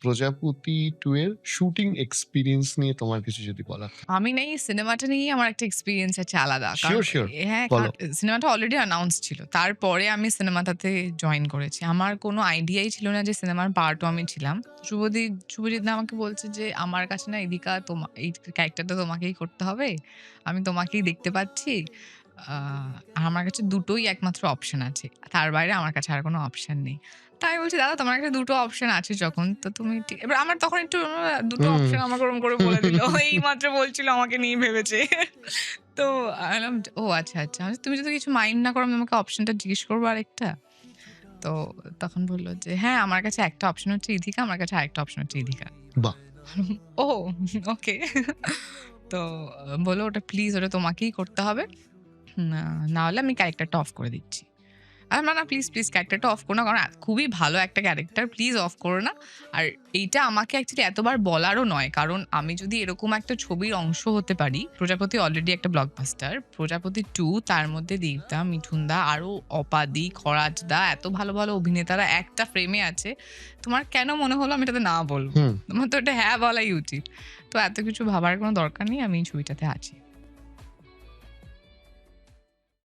প্রজাপতি 2 এর shooting experience নিয়ে তোমার কিছু যদি বলার থাকে। আমি না এই সিনেমাটা নিয়েই আমার একটা এক্সপেরিয়েন্স আছে আলাদা। কারণ শিওর, শিওর। হ্যাঁ, বলো। কারণ সিনেমাটা অলরেডি অ্যানাউন্স ছিল। তারপরে আমি সিনেমাটাতে জয়েন করেছি। আমার কোনো আইডিয়াই ছিল না যে সিনেমার পার্ট ও আমি ছিলাম। শুভজিৎ দা আমাকে বলছে যে, "আমার কাছে না এদিকা এই ক্যারেক্টারটা তোমাকেই করতে হবে। আমি তোমাকেই দেখতে পাচ্ছি। আ আর আমার কাছে দুটোই একমাত্র অপশন আছে। তার বাইরে আমার কাছে আর কোনো অপশন নেই।" তো আমি বলছি, "দাদা তোমার কাছে দুটো অপশন আছে যখন তো তুমি এবার আমার তখন একটু দুটো হুম। অপশন আমাকে ওরকম করে বলে দিল। এইমাত্র বলছিল আমাকে নিয়ে ভেবেছে। তো আমি বললাম, "ও আচ্ছা, আচ্ছা। তুমি যদি কিছু মাইন্ড না করো আমি তোমাকে অপশনটা জিজ্ঞেস করবো আরেকটা?" তো তখন বলল যে, "হ্যাঁ, আমার কাছে একটা অপশন হচ্ছে ইথিকা, আমার কাছে আরেকটা অপশন হচ্ছে ইথিকা।" বাহ! ও ওকে। তো বলল, "ওটা প্লিজ ওটা তোমাকেই করতে হবে। না না হলে আমি ক্যারেক্টারটা অফ করে দিচ্ছি।" না, না প্লিজ, প্লিজ ক্যারেক্টারটা অফ করো না। কারণ খুবই ভালো একটা ক্যারেক্টার। প্লিজ অফ করো না। আর এইটা আমাকে অ্যাকচুয়ালি এতবার বলারও নয়। কারণ আমি যদি এরকম একটা ছবির অংশ হতে পারি, প্রজাপতি অলরেডি একটা ব্লকবাস্টার। প্রজাপতি 2 তার মধ্যে দেবদা, মিঠুন দা, আরো অপাদি, খরাজ দা এত ভালো, ভালো অভিনেতারা একটা ফ্রেমে আছে। তোমার কেন মনে হলো আমি এটাতে না বলব? হুম। তোমার তো এটা হ্যাঁ বলাই উচিত। তো এত কিছু ভাবার কোনো দরকার নেই। আমি এই ছবিটাতে আছি।